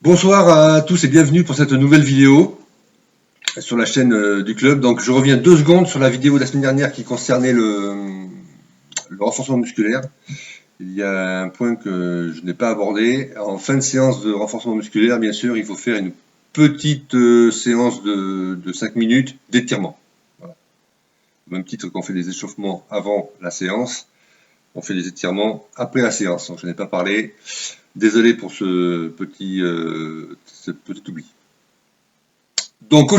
Bonsoir à tous et bienvenue pour cette nouvelle vidéo sur la chaîne du club. Donc je reviens 2 secondes sur la vidéo de la semaine dernière qui concernait le renforcement musculaire. Il y a un point que je n'ai pas abordé. En fin de séance de renforcement musculaire, bien sûr, il faut faire une petite séance de 5 minutes d'étirement. Voilà. Au même titre qu'on fait des échauffements avant la séance, on fait des étirements après la séance. Donc je n'ai pas parlé. Désolé pour ce petit oubli. Donc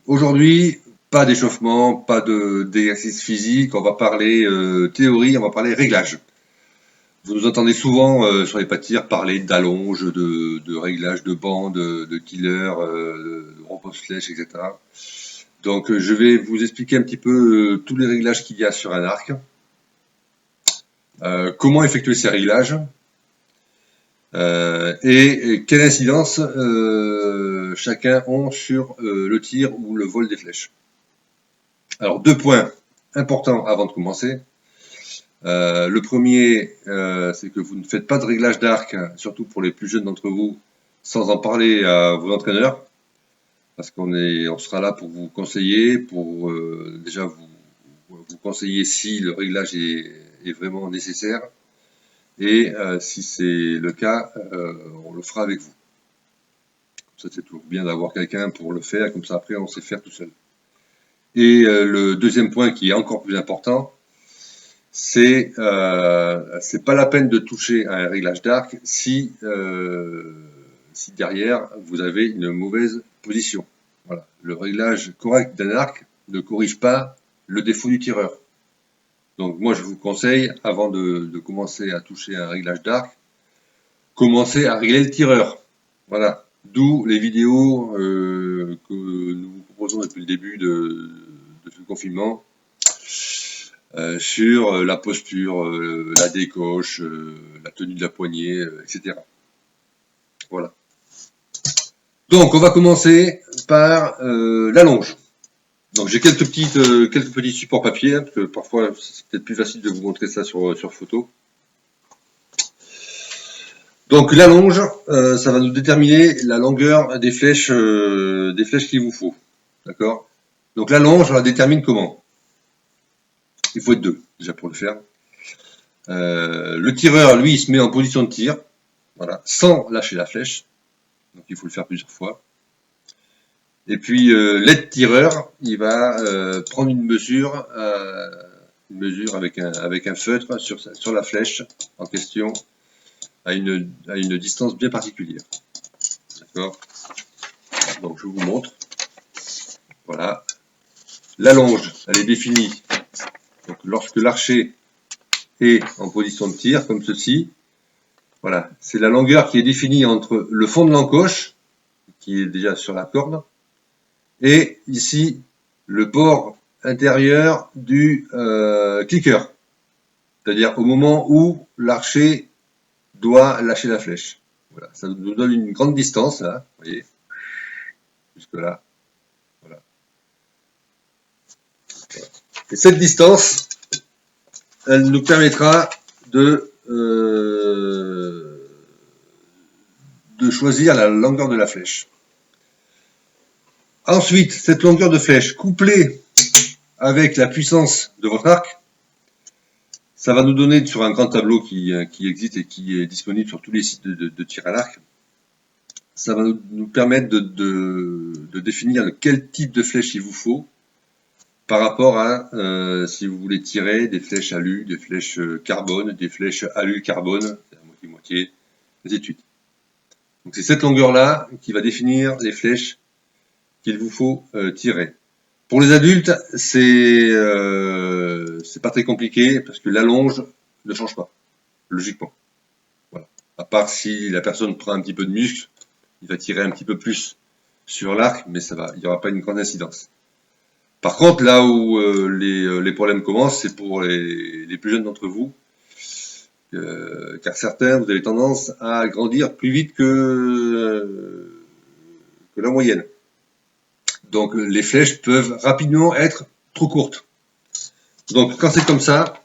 aujourd'hui, pas d'échauffement, pas d'exercice physique, on va parler théorie, on va parler réglage. Vous nous entendez souvent sur les pâtirs parler d'allonge, de réglage de bande, de killer, de repose flèche, etc. Donc je vais vous expliquer un petit peu tous les réglages qu'il y a sur un arc, comment effectuer ces réglages, et quelle incidence chacun ont sur le tir ou le vol des flèches. Alors 2 points importants avant de commencer. Le premier, c'est que vous ne faites pas de réglage d'arc, surtout pour les plus jeunes d'entre vous, sans en parler à vos entraîneurs, parce on sera là pour vous conseiller, pour déjà vous conseiller si le réglage est vraiment nécessaire, et si c'est le cas, on le fera avec vous. Ça, c'est toujours bien d'avoir quelqu'un pour le faire, comme ça après on sait faire tout seul. Et le deuxième point qui est encore plus important, c'est pas la peine de toucher à un réglage d'arc si derrière vous avez une mauvaise position. Voilà. Le réglage correct d'un arc ne corrige pas le défaut du tireur. Donc moi je vous conseille, avant de commencer à toucher un réglage d'arc, commencez à régler le tireur. Voilà. D'où les vidéos que nous vous proposons depuis le début de ce confinement sur la posture, la décoche, la tenue de la poignée, etc. Voilà. Donc on va commencer par la longe. Donc j'ai quelques petits supports papier, hein, parce que parfois c'est peut-être plus facile de vous montrer ça sur photo. Donc la longe, ça va nous déterminer la longueur des flèches qu'il vous faut. D'accord? Donc la longe, on la détermine comment? Il faut être 2 déjà pour le faire. Le tireur, lui, il se met en position de tir, voilà, sans lâcher la flèche. Donc il faut le faire plusieurs fois. Et puis l'aide-tireur, il va prendre une mesure avec un feutre sur la flèche en question à une distance bien particulière. D'accord? Donc je vous montre. Voilà. La longe, elle est définie. Donc lorsque l'archer est en position de tir, comme ceci, voilà, c'est la longueur qui est définie entre le fond de l'encoche, qui est déjà sur la corde, et ici le bord intérieur du clicker, c'est-à-dire au moment où l'archer doit lâcher la flèche. Voilà, ça nous donne une grande distance là, vous voyez, jusque là. Voilà. Et cette distance, elle nous permettra de choisir la longueur de la flèche. Ensuite, cette longueur de flèche couplée avec la puissance de votre arc, ça va nous donner sur un grand tableau qui existe et qui est disponible sur tous les sites de tir à l'arc, ça va nous permettre de définir quel type de flèche il vous faut par rapport à si vous voulez tirer des flèches alu, des flèches carbone, des flèches alu-carbone, c'est à moitié-moitié, ainsi de suite. Donc c'est cette longueur-là qui va définir les flèches qu'il vous faut tirer. Pour les adultes, c'est pas très compliqué parce que la longe ne change pas, logiquement. Voilà. À part si la personne prend un petit peu de muscle, il va tirer un petit peu plus sur l'arc, mais il n'y aura pas une grande incidence. Par contre, là où les problèmes commencent, c'est pour les plus jeunes d'entre vous, car certains, vous avez tendance à grandir plus vite que la moyenne. Donc les flèches peuvent rapidement être trop courtes. Donc quand c'est comme ça,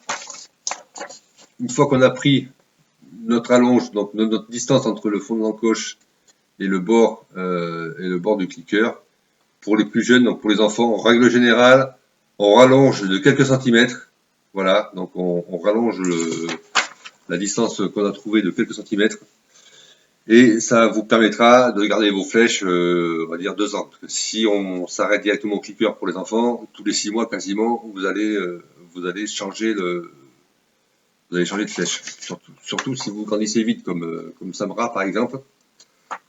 une fois qu'on a pris notre allonge, donc notre distance entre le fond de l'encoche et le bord du cliqueur. Pour les plus jeunes, donc pour les enfants, en règle générale, on rallonge de quelques centimètres. Voilà, donc on rallonge la distance qu'on a trouvée de quelques centimètres. Et ça vous permettra de garder vos flèches, on va dire 2 ans. Parce que si on s'arrête directement au cliqueur pour les enfants, tous les 6 mois quasiment, vous allez changer de flèche. Surtout si vous grandissez vite, comme Samra par exemple.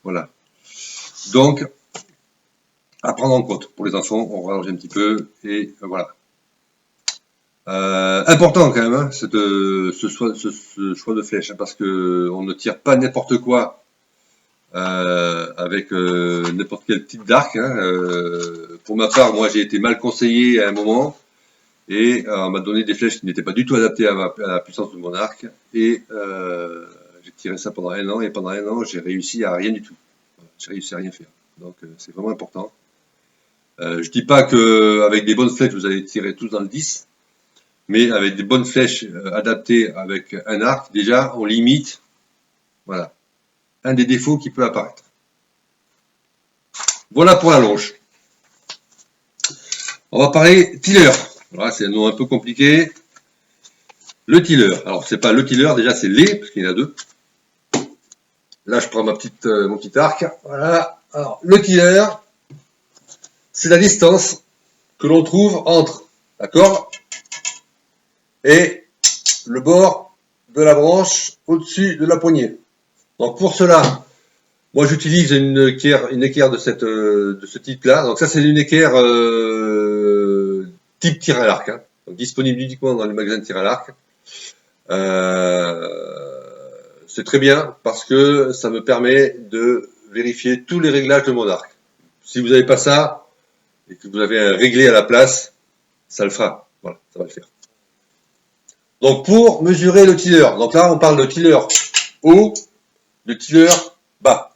Voilà. Donc, à prendre en compte. Pour les enfants, on rallonge un petit peu et voilà. Important quand même, hein, ce choix de flèche, hein, parce que on ne tire pas n'importe quoi avec n'importe quel type d'arc. Hein. Pour ma part, moi j'ai été mal conseillé à un moment et on m'a donné des flèches qui n'étaient pas du tout adaptées à la puissance de mon arc et j'ai tiré ça pendant 1 an et pendant 1 an j'ai réussi à rien du tout. Voilà, j'ai réussi à rien faire. Donc c'est vraiment important. Je dis pas que avec des bonnes flèches vous allez tirer tous dans le 10, mais avec des bonnes flèches adaptées avec un arc, déjà on limite, voilà, un des défauts qui peut apparaître. Voilà pour la longe. On va parler tiller. Voilà, c'est un nom un peu compliqué. Le tiller. Alors c'est pas le tiller, déjà c'est les, parce qu'il y en a 2. Là je prends mon petit arc. Voilà. Alors le tiller, c'est la distance que l'on trouve entre la corde et le bord de la branche au-dessus de la poignée. Donc pour cela, moi j'utilise une équerre de ce type-là. Donc ça c'est une équerre type tir à l'arc, hein. Donc, disponible uniquement dans les magasins de tir à l'arc. C'est très bien parce que ça me permet de vérifier tous les réglages de mon arc. Si vous n'avez pas ça et que vous avez un réglé à la place, ça le fera. Voilà, ça va le faire. Donc pour mesurer le tiller, donc là on parle de tiller haut, de tiller bas.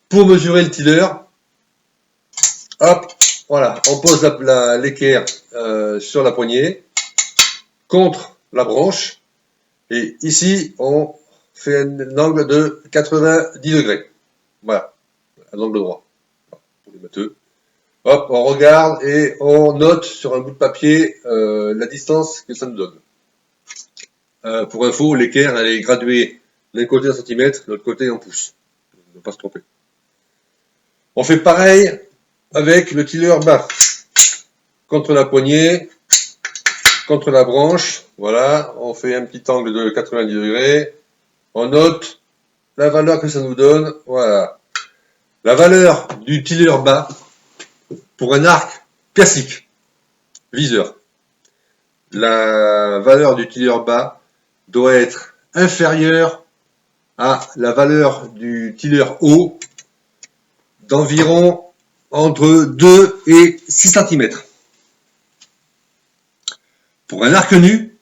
Pour mesurer le tiller, hop, voilà, on pose l'équerre sur la poignée, contre la branche, et ici on fait un angle de 90 degrés. Voilà, un angle droit. Pour les matheux. Hop, on regarde et on note sur un bout de papier la distance que ça nous donne. Pour info, l'équerre elle est graduée d'un côté en centimètres, de l'autre côté en pouces. Ne pas se tromper. On fait pareil avec le tiller bas. Contre la poignée, contre la branche, voilà, on fait un petit angle de 90 degrés. On note la valeur que ça nous donne, voilà. La valeur du tiller bas pour un arc classique, viseur. La valeur du tiller bas doit être inférieure à la valeur du tiller haut d'environ entre 2 et 6 cm. Pour un arc nu,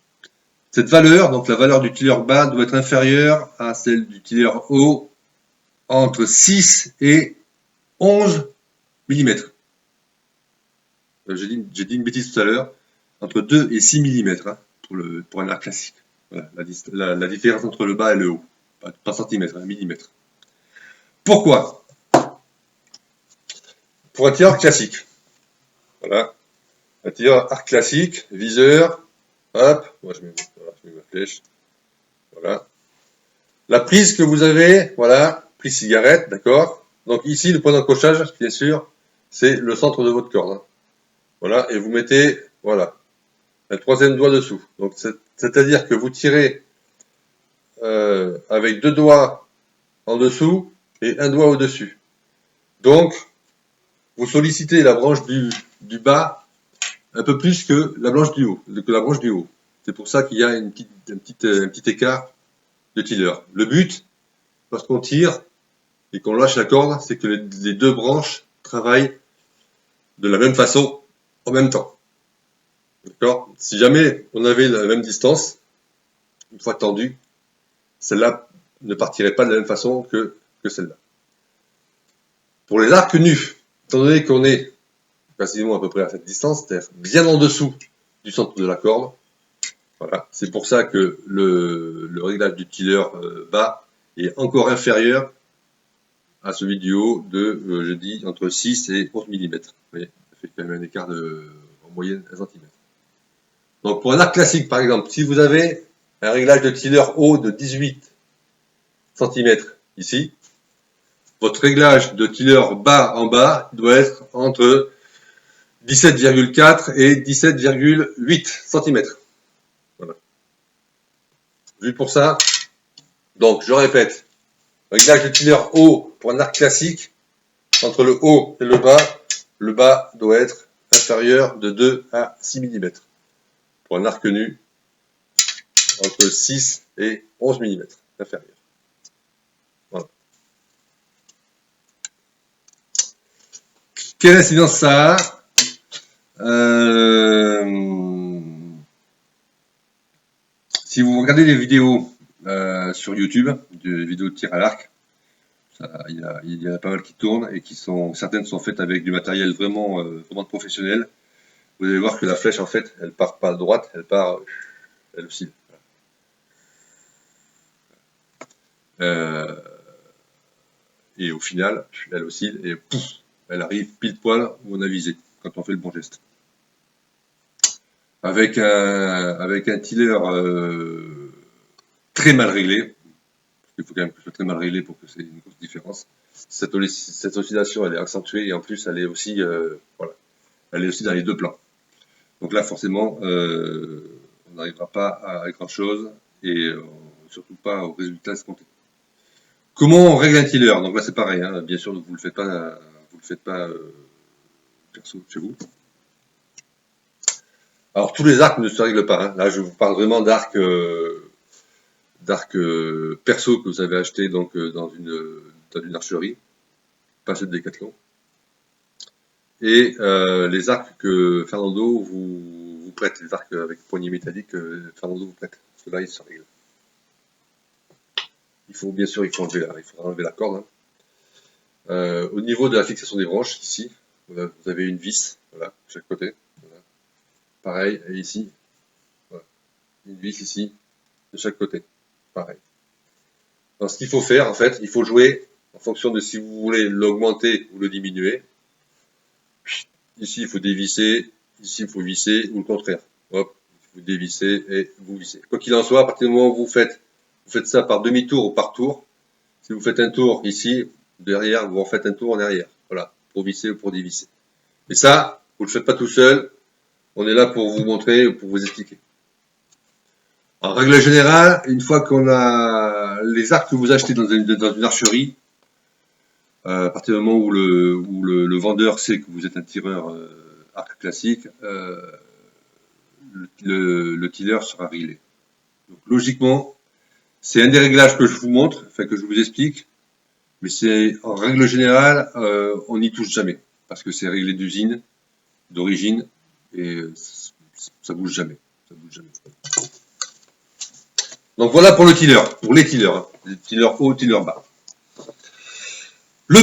cette valeur, donc la valeur du tiller bas, doit être inférieure à celle du tiller haut entre 6 et 11 mm. J'ai dit une bêtise tout à l'heure, entre 2 et 6 mm hein, pour un arc classique. Voilà, la différence entre le bas et le haut. Pas centimètre, hein, millimètre. Pourquoi? Pour un tireur classique. Voilà. Un tireur arc classique, viseur. Hop, moi je mets ma flèche. Voilà. La prise que vous avez, voilà, prise cigarette, d'accord. Donc ici, le point d'accrochage, bien sûr, c'est le centre de votre corde. Hein. Voilà, et vous mettez, voilà, un 3e doigt dessous. Donc c'est-à-dire que vous tirez avec 2 doigts en dessous et un doigt au-dessus. Donc, vous sollicitez la branche du bas un peu plus que la branche du haut. C'est pour ça qu'il y a un petit écart de tiller. Le but, lorsqu'on tire et qu'on lâche la corde, c'est que les 2 branches travaillent de la même façon en même temps. D'accord? Si jamais on avait la même distance, une fois tendue, celle-là ne partirait pas de la même façon que celle-là. Pour les arcs nus, étant donné qu'on est quasiment à peu près à cette distance, c'est-à-dire bien en dessous du centre de la corde, voilà, c'est pour ça que le réglage du tiller bas est encore inférieur à celui du haut de, je dis, entre 6 et 11 mm. Vous voyez, ça fait quand même un écart en moyenne 1 cm. Donc pour un arc classique, par exemple, si vous avez un réglage de tiller haut de 18 cm ici, votre réglage de tiller bas en bas doit être entre 17,4 et 17,8 cm. Voilà. Vu pour ça, donc je répète, réglage de tiller haut pour un arc classique, entre le haut et le bas doit être inférieur de 2 à 6 mm. Pour un arc nu, entre 6 et 11 mm inférieur. Voilà. Quelle incidence ça a? Si vous regardez les vidéos sur YouTube, des vidéos de tir à l'arc, il y en a pas mal qui tournent et certaines sont faites avec du matériel vraiment professionnel. Vous allez voir que la flèche, en fait, elle part pas à droite, elle oscille. Et au final, elle oscille et pouf, elle arrive pile poil où on a visé quand on fait le bon geste. Avec un tiller très mal réglé, il faut quand même que ce soit très mal réglé pour que c'est une grosse différence. Cette oscillation, elle est accentuée et en plus, elle est aussi, voilà, elle est aussi dans les deux plans. Donc là, forcément, on n'arrivera pas à grand chose et surtout pas au résultat escompté. Comment on règle un tiller? Donc là, c'est pareil, hein, bien sûr, vous le faites pas perso chez vous. Alors tous les arcs ne se règlent pas. Hein. Là, je vous parle vraiment d'arcs perso que vous avez acheté donc dans une archerie, pas ceux de Decathlon. Et les arcs que Fernando vous prête, les arcs avec poignée métallique que Fernando vous prête. Ceux-là, ils se règlent. Il faut bien sûr, il faudra enlever la corde. Hein. Au niveau de la fixation des branches, ici, vous avez une vis, voilà, de chaque côté. Voilà. Pareil, et ici, voilà. Une vis ici, de chaque côté. Pareil. Donc ce qu'il faut faire, en fait, il faut jouer en fonction de si vous voulez l'augmenter ou le diminuer. Ici, il faut dévisser, ici, il faut visser, ou le contraire. Hop, vous dévissez et vous vissez. Quoi qu'il en soit, à partir du moment où vous faites ça par demi-tour ou par tour. Si vous faites un tour ici, derrière, vous en faites un tour en arrière. Voilà, pour visser ou pour dévisser. Et ça, vous ne le faites pas tout seul. On est là pour vous montrer, pour vous expliquer. En règle générale, une fois qu'on a les arcs que vous achetez dans une archerie, à partir du moment où le vendeur sait que vous êtes un tireur arc classique, le tiller sera réglé. Donc logiquement, c'est un des réglages que je vous montre, enfin que je vous explique, mais c'est en règle générale, on n'y touche jamais, parce que c'est réglé d'usine, d'origine, et ça bouge jamais. Ça bouge jamais. Donc voilà pour le tiller, pour les tillers, hein. Les tillers haut, tiller bas. Le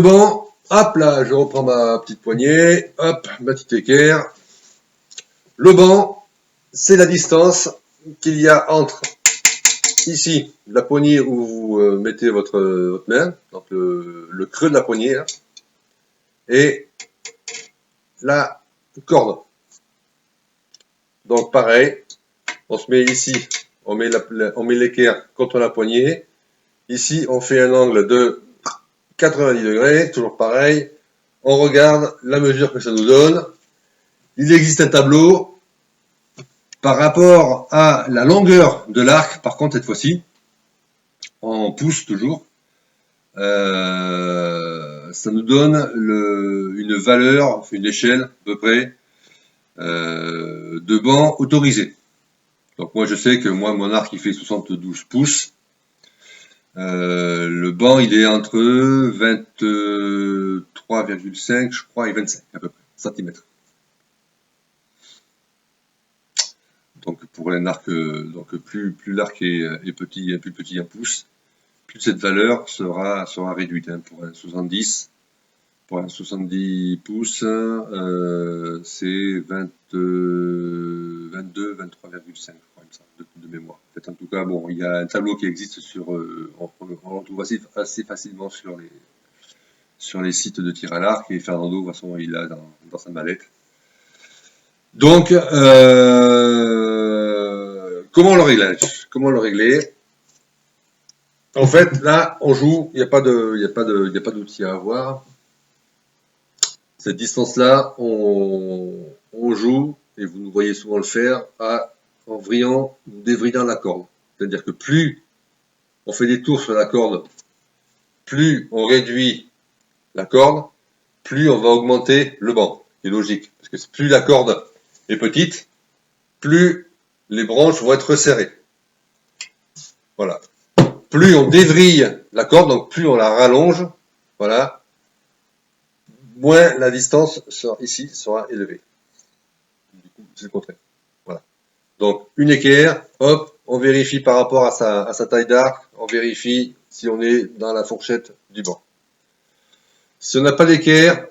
banc, hop là, je reprends ma petite poignée, hop, ma petite équerre. Le banc, c'est la distance qu'il y a entre ici la poignée où vous mettez votre main, donc le creux de la poignée, là, et la corde. Donc pareil, on se met ici, on met l'équerre contre la poignée. Ici, on fait un angle de 90 degrés, toujours pareil. On regarde la mesure que ça nous donne. Il existe un tableau par rapport à la longueur de l'arc, par contre cette fois-ci, en pouces toujours. Ça nous donne une valeur, une échelle à peu près, de banc autorisé. Donc moi je sais que mon arc il fait 72 pouces. Le banc il est entre 23,5 je crois et 25 à peu près centimètres. Donc pour un arc, donc plus l'arc est petit, plus petit en pouces, plus cette valeur sera réduite. Hein. Pour un 70 pouces, c'est 22 22, 23,5, je crois, il me semble, de mémoire. En tout cas, bon, il y a un tableau qui existe sur, on le trouve assez facilement sur les sites de tir à l'arc, et Fernando, de toute façon, il l'a dans sa mallette. Donc, comment le réglage? Comment le régler? En fait, là, on joue, il n'y a pas d'outil à avoir. Cette distance-là, on joue, et vous nous voyez souvent le faire, en vrillant ou dévrillant la corde. C'est-à-dire que plus on fait des tours sur la corde, plus on réduit la corde, plus on va augmenter le banc. C'est logique, parce que plus la corde est petite, plus les branches vont être resserrées. Voilà. Plus on dévrille la corde, donc plus on la rallonge, voilà, moins la distance ici sera élevée. Du coup, c'est le contraire. Voilà. Donc, une équerre, hop, on vérifie par rapport à sa taille d'arc, on vérifie si on est dans la fourchette du banc. Si on n'a pas d'équerre,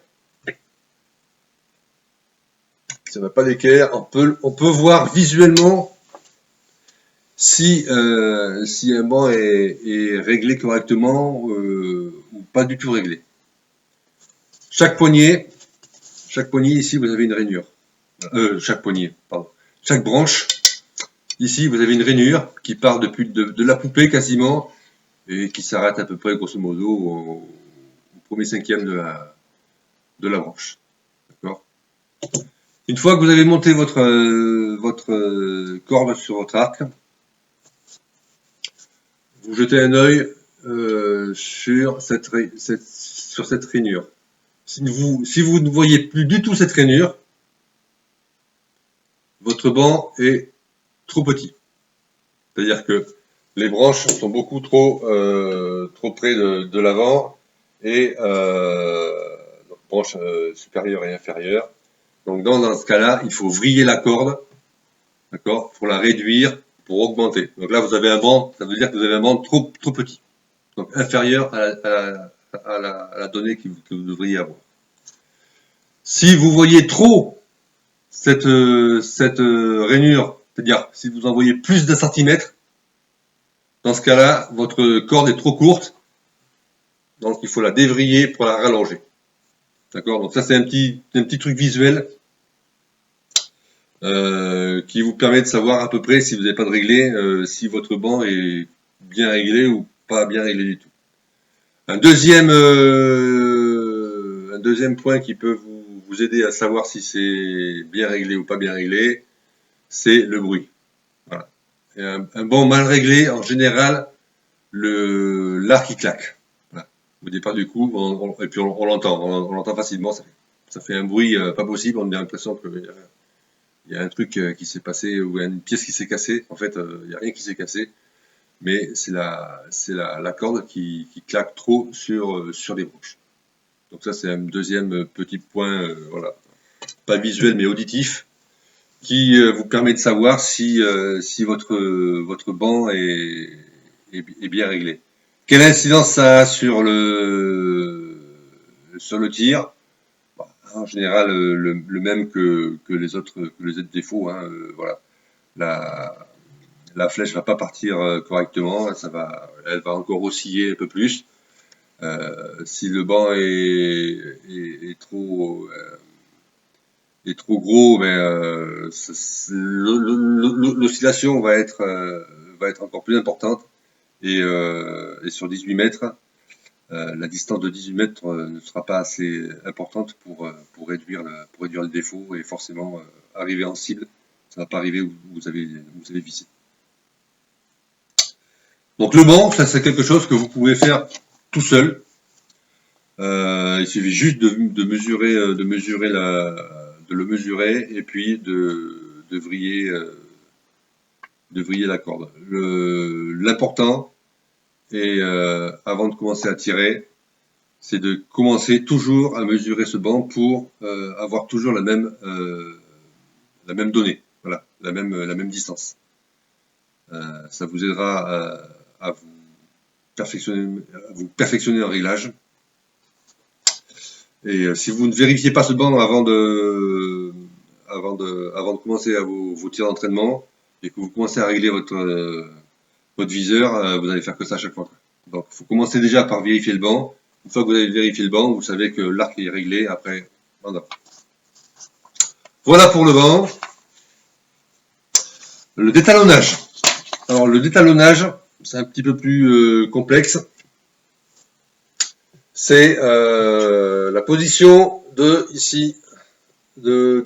on peut voir visuellement si un banc est réglé correctement ou pas du tout réglé. Chaque poignet ici vous avez une rainure. Chaque poignet, pardon. Chaque branche, ici vous avez une rainure qui part depuis de la poupée quasiment et qui s'arrête à peu près grosso modo au premier cinquième de la branche. D'accord. Une fois que vous avez monté votre corde sur votre arc, vous jetez un œil sur cette rainure. Si vous ne voyez plus du tout cette rainure, votre banc est trop petit. C'est-à-dire que les branches sont beaucoup trop près de l'avant et donc branches supérieures et inférieures. Donc dans ce cas-là, il faut vriller la corde, d'accord, pour la réduire, pour augmenter. Donc là, vous avez un banc, ça veut dire que vous avez un banc trop petit, donc inférieur à la donnée que vous devriez avoir. Si vous voyez trop cette rainure, c'est-à-dire si vous en voyez plus d'un centimètre, dans ce cas-là, votre corde est trop courte, donc il faut la dévriller pour la rallonger. D'accord? Donc ça, c'est un petit truc visuel qui vous permet de savoir à peu près, si vous n'avez pas de réglé, si votre banc est bien réglé ou pas bien réglé du tout. Un deuxième point qui peut vous aider à savoir si c'est bien réglé ou pas bien réglé, c'est le bruit. Voilà. Et un banc mal réglé, en général, l'arc il claque. Voilà. Au départ du coup, et puis on l'entend facilement, ça fait un bruit pas possible, on a l'impression qu'il y a un truc qui s'est passé, ou une pièce qui s'est cassée. En fait, il n'y a rien qui s'est cassé, mais c'est la corde qui claque trop sur les branches. Donc ça, c'est un deuxième petit point, voilà, pas visuel mais auditif, qui vous permet de savoir si votre banc est bien réglé. Quelle incidence ça a sur le tir? En général, le même que les autres défauts. Hein, voilà, la flèche va pas partir correctement, elle va encore osciller un peu plus. Si le banc est trop gros, ben l'oscillation va être encore plus importante, et sur 18 mètres, la distance de 18 mètres ne sera pas assez importante pour réduire le défaut et forcément arriver en cible. Ça ne va pas arriver où vous avez visé. Donc le banc, ça c'est quelque chose que vous pouvez faire tout seul. Il suffit juste de le mesurer et puis de vriller la corde. L'important, et avant de commencer à tirer, c'est de commencer toujours à mesurer ce banc pour avoir toujours la même donnée, voilà, la même distance. Ça vous aidera à vous perfectionner en réglage. Et si vous ne vérifiez pas ce banc avant de avant de commencer à vos tirs d'entraînement et que vous commencez à régler votre viseur, vous allez faire que ça à chaque fois. Donc, il faut commencer déjà par vérifier le banc. Une fois que vous avez vérifié le banc, vous savez que l'arc est réglé. Après, voilà pour le banc. Le détalonnage. Alors, le détalonnage, c'est un petit peu plus complexe. C'est la position de ici de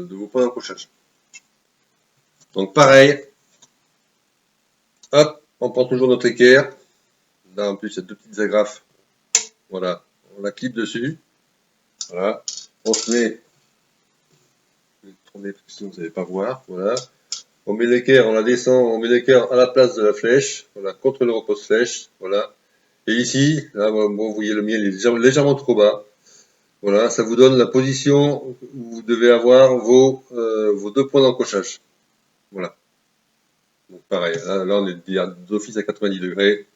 vos points d'accrochage. Donc pareil, hop, on prend toujours notre équerre. Là en plus il y a deux petites agrafes. Voilà, on la clip dessus. Voilà, on se met, je vais tourner parce que sinon vous n'allez pas voir. Voilà, on met l'équerre, on la descend, on met l'équerre à la place de la flèche. Voilà, contre le repose-flèche. Voilà. Et ici, là, bon, vous voyez le mien, il est légèrement trop bas. Voilà, ça vous donne la position où vous devez avoir vos deux points d'accrochage. Voilà. Donc pareil, là on est d'office à 90 degrés.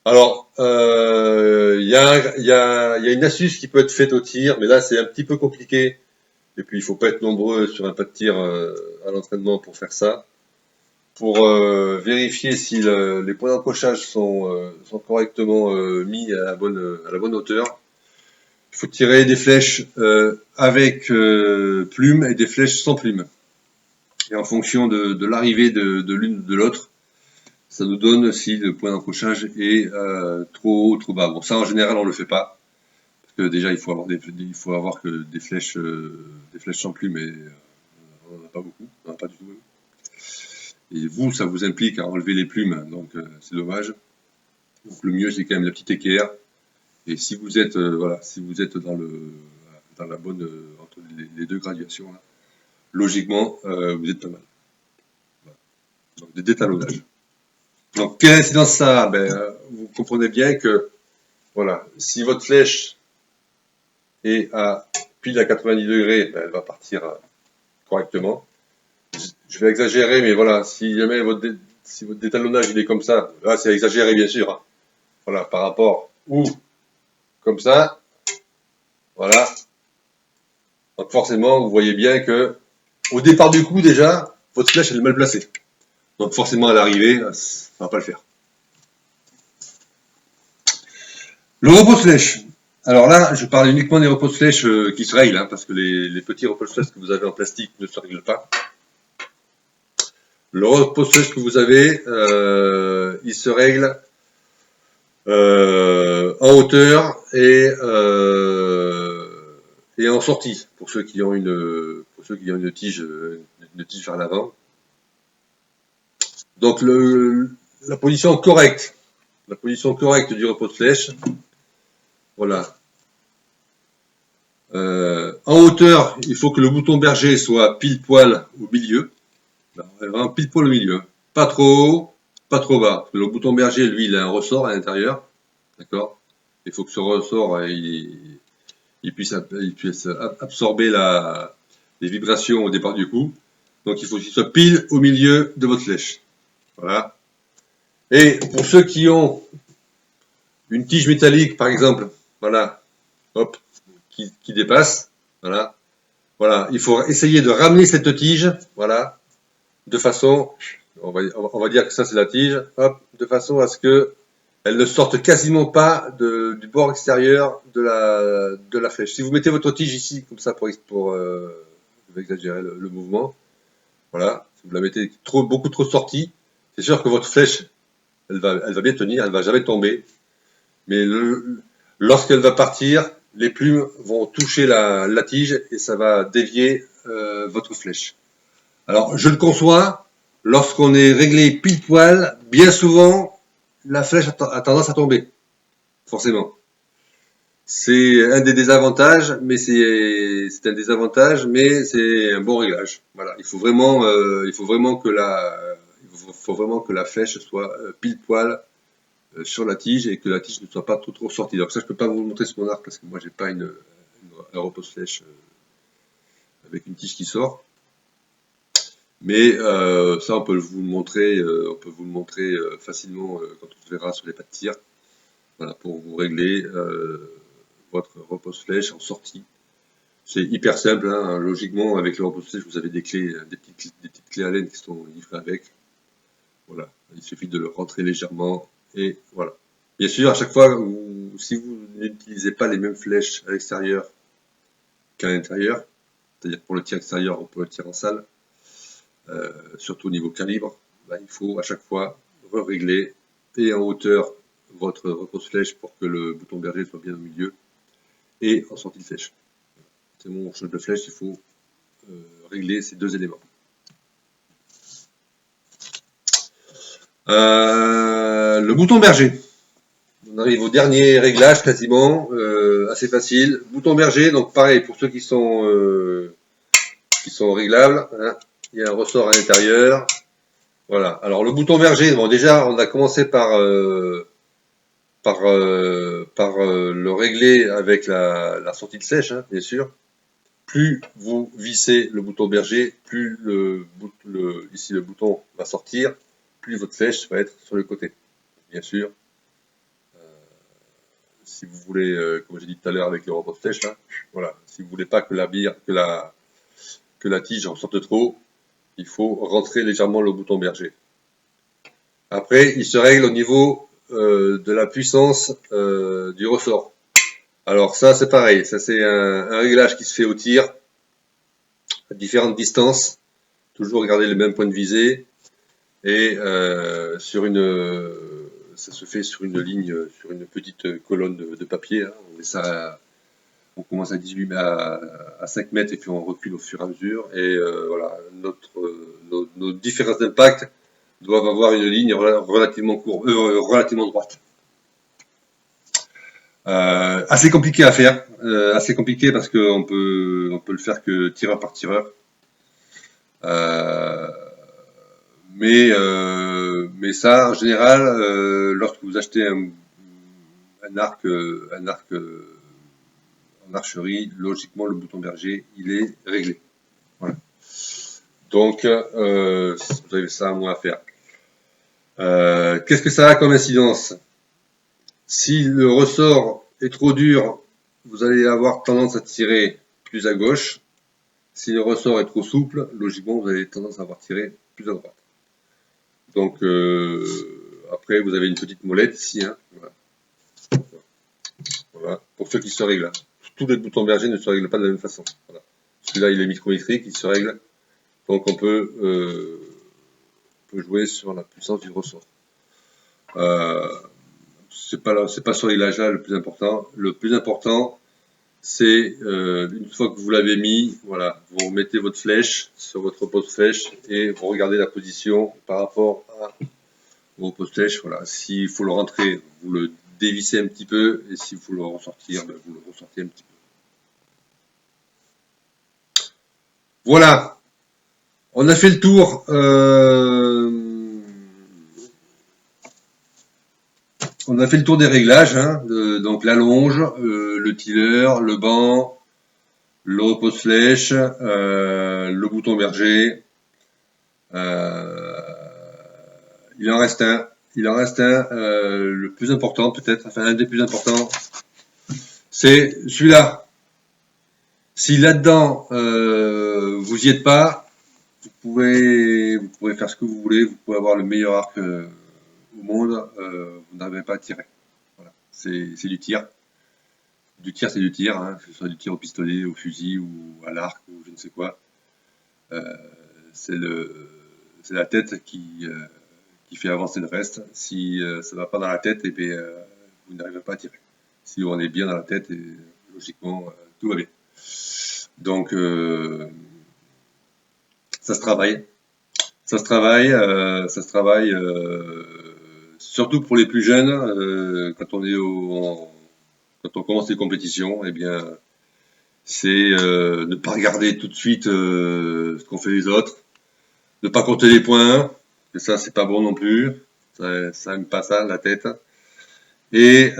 Alors, il y a une astuce qui peut être faite au tir, mais là c'est un petit peu compliqué. Et puis il faut pas être nombreux sur un pas de tir à l'entraînement pour faire ça. Pour vérifier si les points d'accrochage sont correctement mis à la bonne hauteur, il faut tirer des flèches avec plume et des flèches sans plume. Et en fonction de l'arrivée de l'une ou de l'autre, ça nous donne si le point d'accrochage est trop haut ou trop bas. Bon, ça en général on le fait pas, parce que déjà il faut avoir que des flèches sans plume, mais on n'en a pas beaucoup, on n'en a pas du tout. Et vous, ça vous implique à enlever les plumes, donc c'est dommage. Donc le mieux c'est quand même la petite équerre. Et si vous êtes si vous êtes dans la bonne entre les deux graduations, là, logiquement vous êtes pas mal. Voilà. Donc des détalonnages. Donc quelle incidence ça a? Vous comprenez bien que voilà, si votre flèche est à pile à 90 degrés, elle va partir correctement. Je vais exagérer, mais voilà, si jamais votre détalonnage il est comme ça, là c'est exagéré bien sûr. Hein. Voilà, par rapport ou comme ça, voilà. Donc forcément, vous voyez bien que au départ du coup déjà, votre flèche elle est mal placée. Donc forcément à l'arrivée, ça va pas le faire. Le repose-flèche. Alors là, je parle uniquement des repose-flèches qui se règlent, hein, parce que les petits repose-flèches que vous avez en plastique ne se règlent pas. Le repose-flèche que vous avez, il se règle en hauteur et en sortie pour ceux qui ont une tige vers l'avant. Donc la position correcte du repose-flèche. Voilà. En hauteur, il faut que le bouton berger soit pile poil au milieu. Vraiment pile poil au milieu. Pas trop haut, pas trop bas. Parce que le bouton berger, lui, il a un ressort à l'intérieur. D'accord. Il faut que ce ressort, il puisse absorber les vibrations au départ du coup. Donc il faut qu'il soit pile au milieu de votre flèche. Voilà. Et pour ceux qui ont une tige métallique, par exemple, voilà, hop, qui dépasse, voilà, voilà, il faut essayer de ramener cette tige, voilà, de façon, on va dire que ça c'est la tige, hop, de façon à ce que elle ne sorte quasiment pas du bord extérieur de la flèche. Si vous mettez votre tige ici, comme ça, je vais exagérer le mouvement, voilà, si vous la mettez beaucoup trop sortie, c'est sûr que votre flèche, elle va bien tenir, elle va jamais tomber, mais lorsqu'elle va partir, les plumes vont toucher la tige et ça va dévier votre flèche. Alors, je le conçois, lorsqu'on est réglé pile poil, bien souvent, la flèche a tendance à tomber, forcément. C'est un des désavantages, mais c'est un désavantage, mais c'est un bon réglage. Voilà, il faut vraiment que la flèche soit pile poil sur la tige et que la tige ne soit pas trop sortie. Donc ça, je peux pas vous montrer sur mon arc parce que moi j'ai pas un repose-flèche avec une tige qui sort. Mais ça, on peut vous le montrer, facilement quand on se verra sur les pas de tir. Voilà, pour vous régler votre repose-flèche en sortie C'est hyper simple, hein. Logiquement, avec le repose flèche, vous avez des clés, des petites clés à laine qui sont livrées avec. Voilà, il suffit de le rentrer légèrement et voilà. Bien sûr, à chaque fois, si vous n'utilisez pas les mêmes flèches à l'extérieur qu'à l'intérieur, c'est-à-dire pour le tir extérieur ou pour le tir en salle, surtout au niveau calibre, bah, il faut à chaque fois régler et en hauteur votre repose flèche pour que le bouton berger soit bien au milieu et en sortie de flèche. C'est bon, on change de flèche, il faut régler ces deux éléments. Le bouton berger. On arrive au dernier réglage quasiment, assez facile. Bouton berger, donc pareil pour ceux qui sont réglables. Hein. Il y a un ressort à l'intérieur. Voilà. Alors le bouton berger, bon déjà on a commencé par le régler avec la sortie de flèche, hein, bien sûr. Plus vous vissez le bouton berger, plus ici le bouton va sortir, plus votre flèche va être sur le côté. Bien sûr, si vous voulez, comme j'ai dit tout à l'heure avec le repose flèche, là, voilà, si vous voulez pas que la tige en sorte trop, il faut rentrer légèrement le bouton berger. Après, il se règle au niveau de la puissance du ressort. Alors ça, c'est pareil, ça c'est un réglage qui se fait au tir, à différentes distances, toujours garder le même point de visée, et ça se fait sur une ligne, sur une petite colonne de papier, hein. On commence à 5 mètres et puis on recule au fur et à mesure, et voilà, nos différences d'impact doivent avoir une ligne relativement droite. Assez compliqué à faire, assez compliqué parce qu'on peut le faire que tireur par tireur. Mais ça, en général, lorsque vous achetez un arc en archerie, logiquement le bouton berger, il est réglé. Voilà. Donc, vous avez ça à moins à faire. Qu'est-ce que ça a comme incidence? Si le ressort est trop dur, vous allez avoir tendance à tirer plus à gauche. Si le ressort est trop souple, logiquement, vous avez tendance à avoir tiré plus à droite. Donc, après, vous avez une petite molette ici. Hein. Voilà. Pour ceux qui se règlent. Tous les boutons berger ne se règlent pas de la même façon. Voilà. Celui-là, il est micrométrique, il se règle. Donc, on peut jouer sur la puissance du ressort. C'est pas ce réglage-là le plus important. Le plus important, c'est une fois que vous l'avez mis, voilà, vous remettez votre flèche sur votre repose flèche et vous regardez la position par rapport à vos repose flèche. Voilà, s'il faut le rentrer, vous le dévissez un petit peu, et s'il faut le ressortir, ben, vous le ressortez un petit peu. Voilà, on a fait le tour. On a fait le tour des réglages, hein, donc la longe, le tiller, le banc, le repose flèche, le bouton berger. Il en reste un. Le plus important peut-être, enfin un des plus importants, c'est celui-là. Si là-dedans vous y êtes pas, vous pouvez faire ce que vous voulez, vous pouvez avoir le meilleur arc au monde, vous n'arrivez pas à tirer. Voilà. C'est du tir. Du tir, c'est du tir, hein, que ce soit du tir au pistolet, au fusil ou à l'arc ou je ne sais quoi. C'est la tête qui fait avancer le reste. Si ça ne va pas dans la tête, et bien, vous n'arrivez pas à tirer. Si on est bien dans la tête, et logiquement, tout va bien. Donc, ça se travaille. Ça se travaille surtout pour les plus jeunes, quand on commence les compétitions, eh bien, c'est ne pas regarder tout de suite ce qu'ont fait les autres, ne pas compter les points, que ça c'est pas bon non plus, ça aime pas ça la tête. Et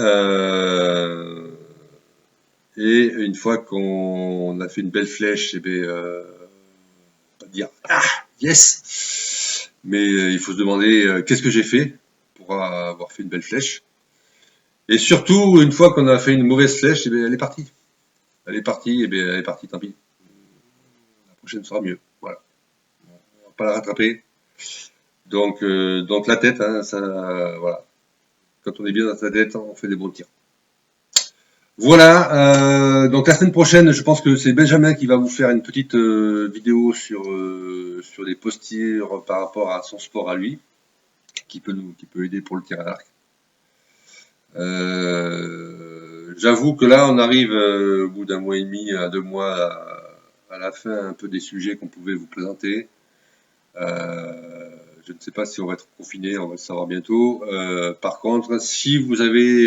une fois qu'on a fait une belle flèche, eh bien, on va dire ah yes. Mais il faut se demander qu'est-ce que j'ai fait pour avoir fait une belle flèche. Et surtout, une fois qu'on a fait une mauvaise flèche, eh bien, elle est partie. Elle est partie, et bien elle est partie, tant pis. La prochaine sera mieux. Voilà. On va pas la rattraper. Donc la tête, hein, ça, voilà. Quand on est bien dans sa tête, on fait des bons tirs. Voilà, donc la semaine prochaine, je pense que c'est Benjamin qui va vous faire une petite vidéo sur les postures par rapport à son sport à lui, qui peut aider pour le tir à l'arc. J'avoue que là, on arrive au bout d'un mois et demi à 2 mois à la fin un peu des sujets qu'on pouvait vous présenter. Je ne sais pas si on va être confiné, on va le savoir bientôt. Par contre, si vous avez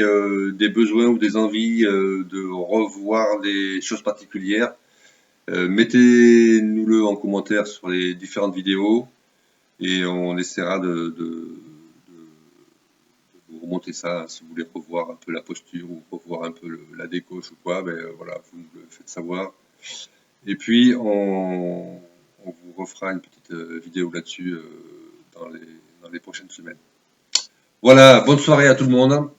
des besoins ou des envies de revoir des choses particulières, mettez-nous-le en commentaire sur les différentes vidéos et on essaiera de vous remonter ça. Si vous voulez revoir un peu la posture ou revoir un peu la décoche ou quoi, ben voilà, vous nous le faites savoir. Et puis on vous refera une petite vidéo là-dessus dans les prochaines semaines. Voilà, bonne soirée à tout le monde.